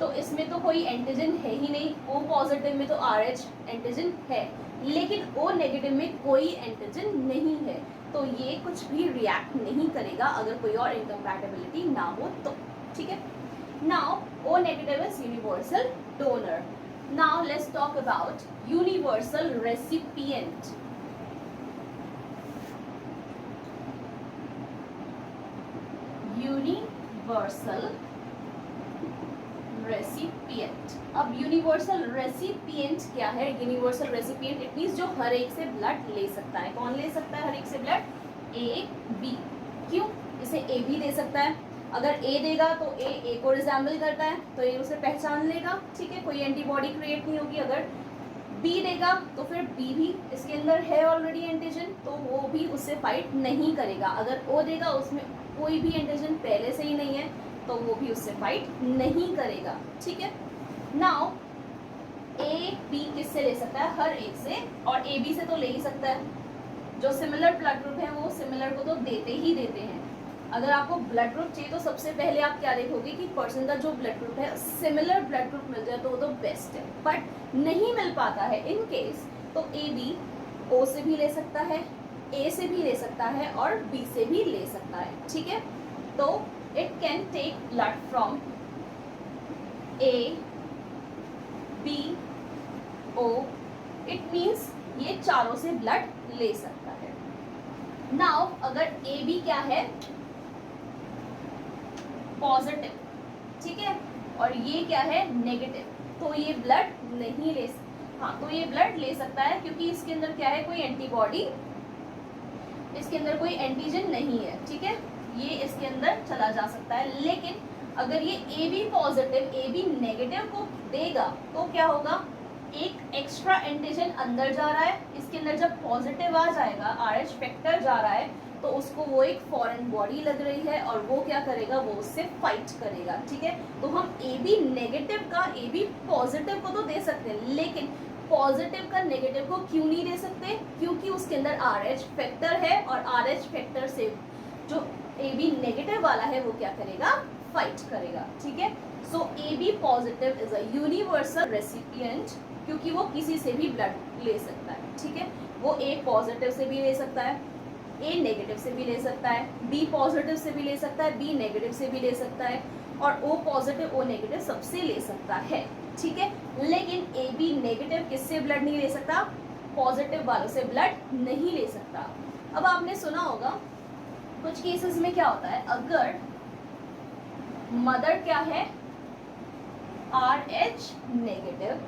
तो इसमें तो कोई एंटीजन है ही नहीं, ओ पॉजिटिव में तो RH एंटीजन है, लेकिन ओ नेगेटिव में कोई एंटीजन नहीं है, तो ये कुछ भी रिएक्ट नहीं करेगा अगर कोई और इनकम्पैटिबिलिटी ना हो तो, ठीक है। Now O negative is universal donor. Now let's talk about universal recipient. Universal recipient. अब यूनिवर्सल रेसिपिएंट क्या है, यूनिवर्सल रेसिपिएंट इट मींस जो हर एक से ब्लड ले सकता है। कौन ले सकता है हर एक से ब्लड, ए बी। क्यों, इसे ए भी दे सकता है। अगर ए देगा तो ए को रिजेंबल करता है तो ए उसे पहचान लेगा, ठीक है, कोई एंटीबॉडी क्रिएट नहीं होगी। अगर बी देगा तो फिर बी भी इसके अंदर है ऑलरेडी एंटीजन, तो वो भी उससे फाइट नहीं करेगा। अगर ओ देगा उसमें कोई भी एंटीजन पहले से ही नहीं है तो वो भी उससे फाइट नहीं करेगा, ठीक है। नाउ ए बी किससे ले सकता है, हर एक से, और ए बी से तो ले ही सकता है। जो सिमिलर ब्लड ग्रुप है वो सिमिलर को तो देते ही देते हैं। अगर आपको ब्लड ग्रुप चाहिए तो सबसे पहले आप क्या देखोगे कि पर्सन का जो ब्लड ग्रुप है सिमिलर ब्लड ग्रुप मिल जाए तो वो तो बेस्ट है, बट नहीं मिल पाता है इन केस तो ए बी ओ से भी ले सकता है, ए से भी ले सकता है और बी से भी ले सकता है, ठीक है। तो it can take blood from A B O, it means ये चारों से ब्लड ले सकता है। नाउ अगर ए बी क्या है, पॉजिटिव, ठीक है, और ये क्या है, नेगेटिव, तो ये ब्लड नहीं ले हाँ, तो ये ब्लड ले सकता है क्योंकि इसके अंदर क्या है, कोई एंटीबॉडी, इसके अंदर कोई एंटीजन नहीं है, ठीक है, ये इसके अंदर चला जा सकता है। लेकिन अगर ये A B positive A B negative को देगा तो क्या होगा, एक एक्स्ट्रा एंटीजन अंदर जा रहा है, इसके अंदर जब पॉजिटिव आ जाएगा, RH फैक्टर जा रहा है, तो उसको वो एक फॉरेन बॉडी लग रही है और वो क्या करेगा, वो उससे फाइट करेगा, ठीक है। तो हम ए बी नेगेटिव का ए बी पॉजिटिव को तो दे सकते हैं, लेकिन पॉजिटिव का नेगेटिव को क्यों नहीं दे सकते, क्योंकि उसके अंदर RH फैक्टर है और RH फैक्टर से जो ए बी नेगेटिव वाला है वो क्या करेगा, फाइट करेगा, ठीक है। So A B positive is a universal recipient, क्योंकि वो किसी से भी ब्लड ले सकता है, ठीक है। वो ए पॉजिटिव से भी ले सकता है, ए नेगेटिव से भी ले सकता है, बी पॉजिटिव से भी ले सकता है, बी नेगेटिव से भी ले सकता है, और ओ पॉजिटिव ओ नेगेटिव सबसे ले सकता है, ठीक है। लेकिन ए बी नेगेटिव किससे ब्लड नहीं ले सकता, पॉजिटिव वालों से ब्लड नहीं ले सकता। अब आपने सुना होगा कुछ केसेस में क्या होता है, अगर मदर क्या है, RH negative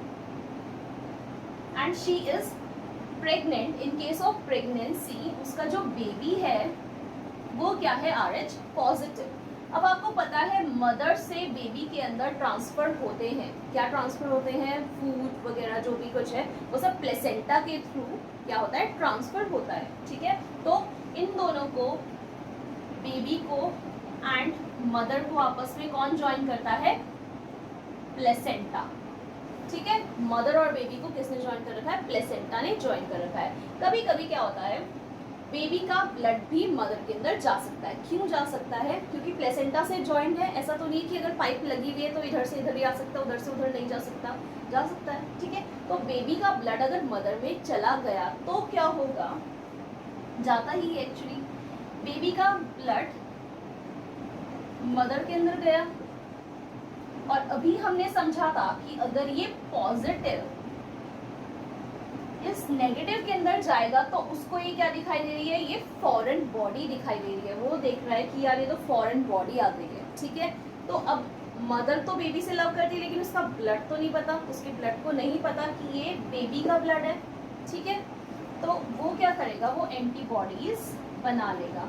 and she is pregnant, in case of pregnancy उसका जो बेबी है वो क्या है, RH पॉजिटिव। अब आपको पता है मदर से बेबी के अंदर ट्रांसफर होते हैं, क्या ट्रांसफर होते हैं, फूड वगैरह जो भी कुछ है वो सब प्लेसेंटा के थ्रू क्या होता है, ट्रांसफर होता है, ठीक है। तो इन दोनों को, बेबी को एंड मदर को आपस में कौन ज्वाइन करता है, प्लेसेंटा, ठीक है। मदर और बेबी को किसने ज्वाइन कर रखा है, प्लेसेंटा ने ज्वाइन कर रखा है। कभी कभी क्या होता है, बेबी का ब्लड भी मदर के अंदर जा सकता है, क्यों जा सकता है, क्योंकि प्लेसेंटा से ज्वाइंट है, ऐसा तो नहीं कि अगर पाइप लगी हुई है तो इधर से इधर ही आ सकता है, उधर से उधर नहीं जा सकता, जा सकता है, ठीक है। तो बेबी का ब्लड अगर मदर में चला गया तो क्या होगा, जाता ही एक्चुअली, बेबी का ब्लड मदर के अंदर गया, और अभी हमने समझा था कि अगर ये पॉजिटिव इस नेगेटिव के अंदर जाएगा तो उसको ये क्या दिखाई दे रही है, ये फॉरेन बॉडी दिखाई दे रही है, वो देख रहा है कि यार ये तो फॉरेन बॉडी आ गई है, ठीक है। तो अब मदर तो बेबी से लव करती है, लेकिन उसका ब्लड तो नहीं पता, उसके ब्लड को नहीं पता कि ये बेबी का ब्लड है, ठीक है। तो वो क्या करेगा, वो एंटीबॉडीज बना लेगा।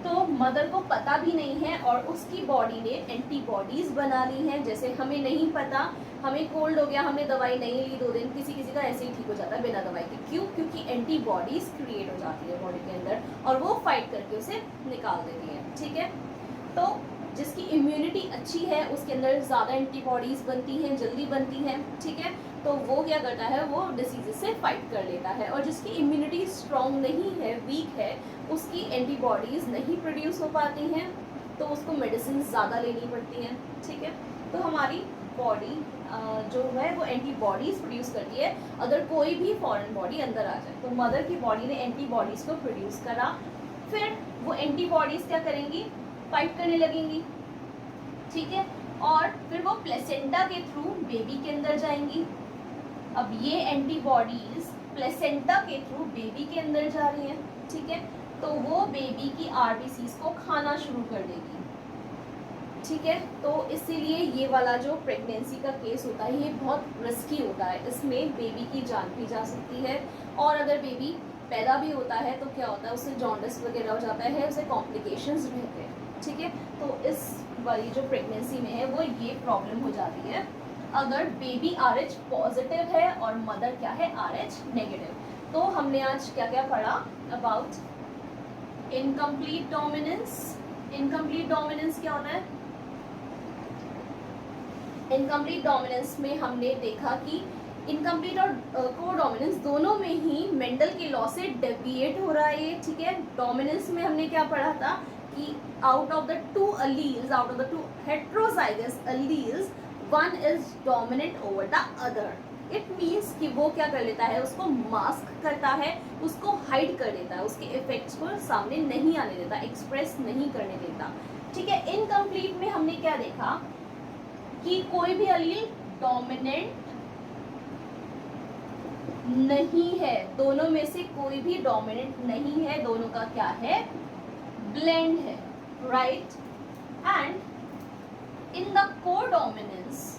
तो मदर को पता भी नहीं है और उसकी बॉडी ने एंटीबॉडीज बना ली हैं, जैसे हमें नहीं पता, हमें कोल्ड हो गया, हमने दवाई नहीं ली 2 दिन, किसी किसी का ऐसे ही ठीक हो जाता है बिना दवाई के, क्यों, क्योंकि एंटीबॉडीज क्रिएट हो जाती है बॉडी के अंदर और वो फाइट करके उसे निकाल देती है, ठीक है। तो जिसकी इम्यूनिटी अच्छी है उसके अंदर ज़्यादा एंटीबॉडीज बनती हैं, जल्दी बनती हैं, ठीक है। तो वो क्या करता है, वो डिसीजेस से फाइट कर लेता है, और जिसकी इम्यूनिटी स्ट्रॉन्ग नहीं है, वीक है, उसकी एंटीबॉडीज नहीं प्रोड्यूस हो पाती हैं, तो उसको मेडिसिन ज़्यादा लेनी पड़ती हैं, ठीक है। तो हमारी बॉडी जो है वो एंटीबॉडीज प्रोड्यूस करती है अगर कोई भी फॉरेन बॉडी अंदर आ जाए। तो मदर की बॉडी ने एंटीबॉडीज को प्रोड्यूस करा, फिर वो एंटीबॉडीज क्या करेंगी, फाइट करने लगेंगी, ठीक है, और फिर वो प्लेसेंटा के थ्रू बेबी के अंदर जाएंगी। अब ये एंटीबॉडीज प्लेसेंटा के थ्रू बेबी के अंदर जा रही हैं, ठीक है, तो वो बेबी की RBCs को खाना शुरू कर देगी, ठीक है। तो इसीलिए ये वाला जो प्रेगनेंसी का केस होता है ये बहुत रिस्की होता है, इसमें बेबी की जान भी जा सकती है, और अगर बेबी पैदा भी होता है तो क्या होता है, उससे जॉन्डिस वगैरह हो जाता है, उसे कॉम्प्लिकेशंस रहते हैं, ठीक है। तो इस वाली जो प्रेगनेंसी में है वो ये प्रॉब्लम हो जाती है अगर बेबी RH पॉजिटिव है और मदर क्या है, RH नेगेटिव। तो हमने आज क्या क्या पढ़ा about incomplete dominance. Incomplete dominance क्या होता है, इनकम्प्लीट डोमिनेंस में हमने देखा कि इनकम्प्लीट और कोडोमिनेंस दोनों में ही मेंडल के लॉ से डेविएट हो रहा है, ठीक है। डोमिनेंस में हमने क्या पढ़ा था कि out of the 2 alleles, out of the 2 heterozygous alleles, one is dominant over the other. It means कि वो क्या कर लेता है, उसको मास्क करता है, उसको हाइड कर देता है, उसके इफेक्ट्स को सामने नहीं आने देता, एक्सप्रेस नहीं करने देता, ठीक है। इनकम्प्लीट में हमने क्या देखा कि कोई भी अलील डोमिनेंट नहीं है, दोनों में से कोई भी डोमिनेंट नहीं है, दोनों का क्या है, ब्लेंड है, right. And in the codominance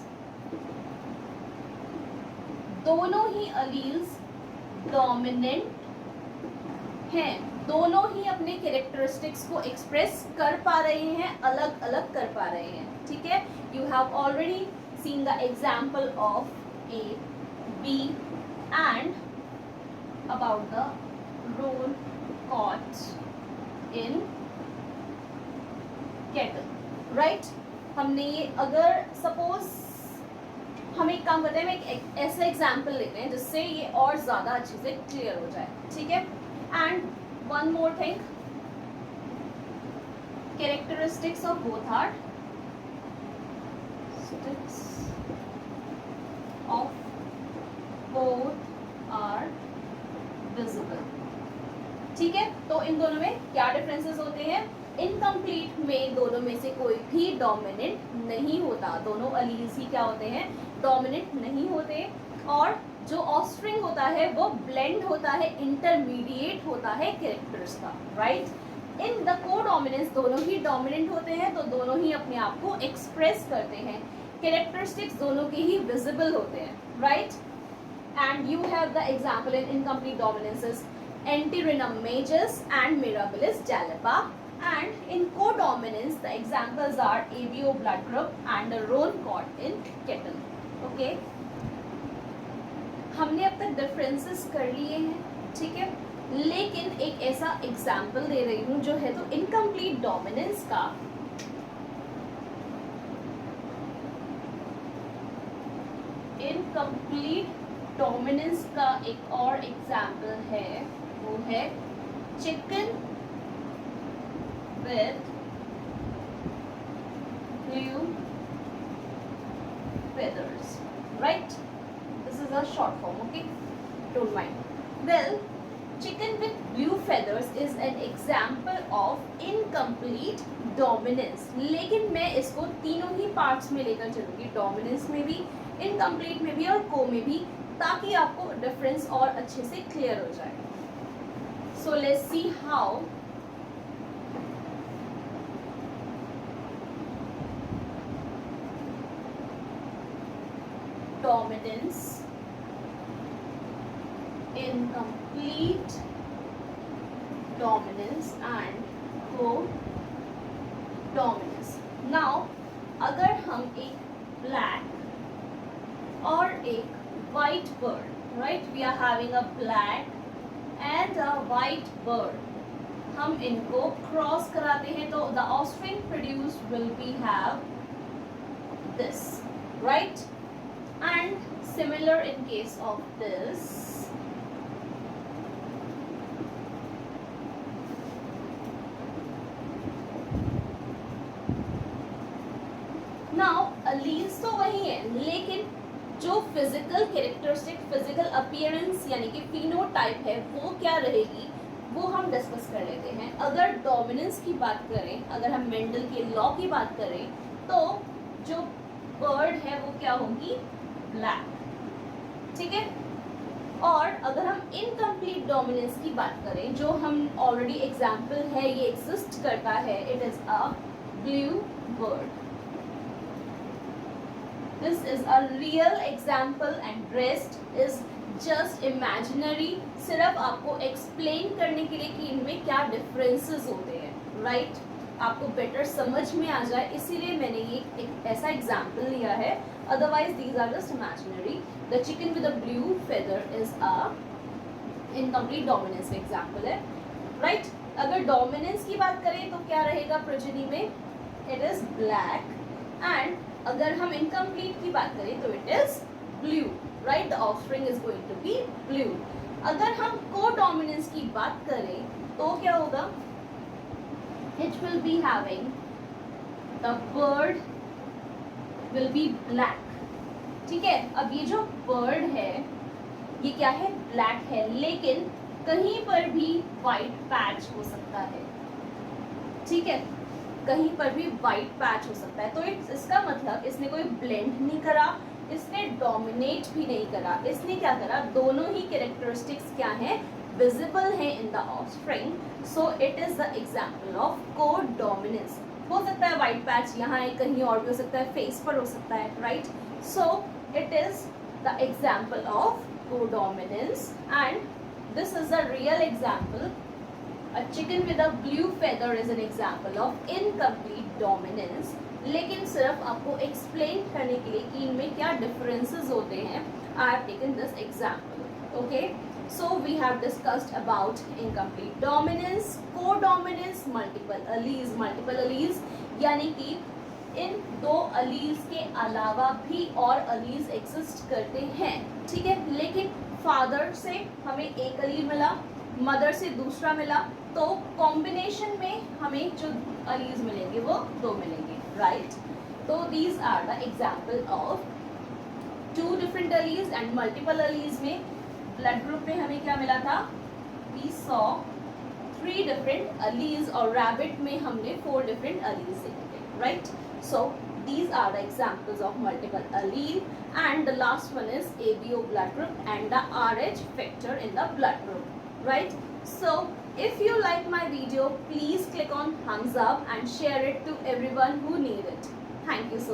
दोनों ही अलील्स डोमिनेंट हैं, दोनों ही अपने कैरेक्टरिस्टिक्स को एक्सप्रेस कर पा रहे हैं, अलग अलग कर पा रहे हैं, ठीक है। You have already seen the example of A B and about the roan coat in cattle, right. हमने ये, अगर सपोज हम एक काम करते हैं, हम एक ऐसा एग्जाम्पल लेते हैं जिससे ये और ज्यादा अच्छे से क्लियर हो जाए, ठीक है। And one more thing, characteristics of both are visible, ठीक है। तो इन दोनों में क्या डिफरेंसेस होते हैं? इनकम्प्लीट में दोनों में से कोई भी डोमिनेंट नहीं होता, दोनों अलील्स ही क्या होते हैं? डोमिनेंट नहीं होते। और जो ऑफस्प्रिंग होता है वो ब्लेंड होता है, इंटरमीडिएट होता है कैरेक्टर्स का, राइट। इन द कोडोमिनेंस दोनों ही डोमिनेंट होते हैं, तो दोनों ही अपने आप को एक्सप्रेस करते हैं, कैरेक्टरिस्टिक्स दोनों के ही विजिबल होते हैं, right. And you have the example in incomplete dominances Antirrhinum majus and Mirabilis jalapa, and in codominance the examples are ABO blood group and the roan caught in kettle, okay। हमने अब तक differences कर लिए हैं, ठीक है। लेकिन एक ऐसा एग्जाम्पल दे रही हूँ जो है तो इनकम्प्लीट डोमिनेंस का, इनकम्प्लीट डोमिनेंस का एक और एग्जाम्पल है, वो है chicken with blue feathers, right? This is a short form, okay? Don't mind. Well, chicken with blue feathers is an example of incomplete dominance. लेकिन मैं इसको तीनों ही पार्ट्स में लेकर चलूंगी, डोमिनेंस में भी, इनकम्प्लीट में भी और को में भी, ताकि आपको डिफरेंस और अच्छे से क्लियर हो जाए। So let's see how dominance, incomplete dominance and co-dominance. Now अगर हम एक black और एक white bird, right? We are having a black and a white bird. हम इनको क्रॉस कराते हैं तो the offspring produced will be have this, right? And similar in case of this. Now alleles तो वही है, लेकिन जो फिजिकल कैरेक्टरिस्टिक, फिजिकल अपीयरेंस यानी कि फिनोटाइप है, वो क्या रहेगी वो हम डिस्कस कर लेते हैं। अगर डोमिनेंस की बात करें, अगर हम मेंडल के लॉ की बात करें, तो जो बर्ड है वो क्या होगी? ब्लैक, ठीक है। और अगर हम इनकम्प्लीट डोमिनेंस की बात करें, जो हम ऑलरेडी एग्जाम्पल है, ये एग्जिस्ट करता है, it is a blue bird. This is a real example and rest is just imaginary, सिर्फ आपको एक्सप्लेन करने के लिए कि इनमें क्या डिफरेंसेस होते हैं, राइट? आपको बेटर समझ में आ जाए, इसीलिए मैंने ये एक ऐसा एग्जाम्पल लिया है, otherwise these are just imaginary. The chicken with a blue feather is a incomplete dominance example है, राइट? अगर डोमिनेंस की बात करें तो क्या रहेगा प्रोजेनी में? It is black. एंड अगर हम इनकम्प्लीट की बात करें तो it is blue, right? The offspring is going to be blue. अगर हम को-डोमिनेंस की बात करें तो क्या होगा? It will be having the bird will be black, ठीक है। अब ये जो बर्ड है ये क्या है? ब्लैक है, लेकिन कहीं पर भी वाइट पैच हो सकता है, ठीक है, कहीं पर भी वाइट पैच हो सकता है। तो इसका मतलब इसने कोई ब्लेंड नहीं करा, इसने डोमिनेट भी नहीं करा, इसने क्या करा? दोनों ही कैरेक्टरिस्टिक्स क्या हैं? विजिबल हैं in the offspring. So it is the example of codominance. हो सकता है वाइट पैच यहाँ है, कहीं और भी हो सकता है, फेस पर हो सकता है, right? So it is the example of codominance, and this is a real example. A chicken with a blue feather is an example of incomplete dominance. लेकिन सिर्फ आपको एक्सप्लेन करने के लिए कि इनमें क्या डिफरेंसेस होते हैं, I have taken this example. Okay, so we have discussed about incomplete dominance, codominance, multiple alleles. Multiple alleles यानी कि इन दो alleles के अलावा भी और alleles exist करते हैं, ठीक है. लेकिन फादर से हमें एक allele मिला, मदर से दूसरा मिला, तो कॉम्बिनेशन में हमें जो alleles मिलेंगे वो दो मिलेंगे, राइट. तो these are the example of two different alleles and multiple alleles. में ब्लड ग्रुप में हमें क्या मिला था, we saw 3 different alleles, और रैबिट में हमने 4 different alleles देखे, right. So these are the examples of multiple allele, and the last one is ABO blood group and the RH factor in the blood group, right. So if you like my video, please click on thumbs up and share it to everyone who need it. Thank you so much.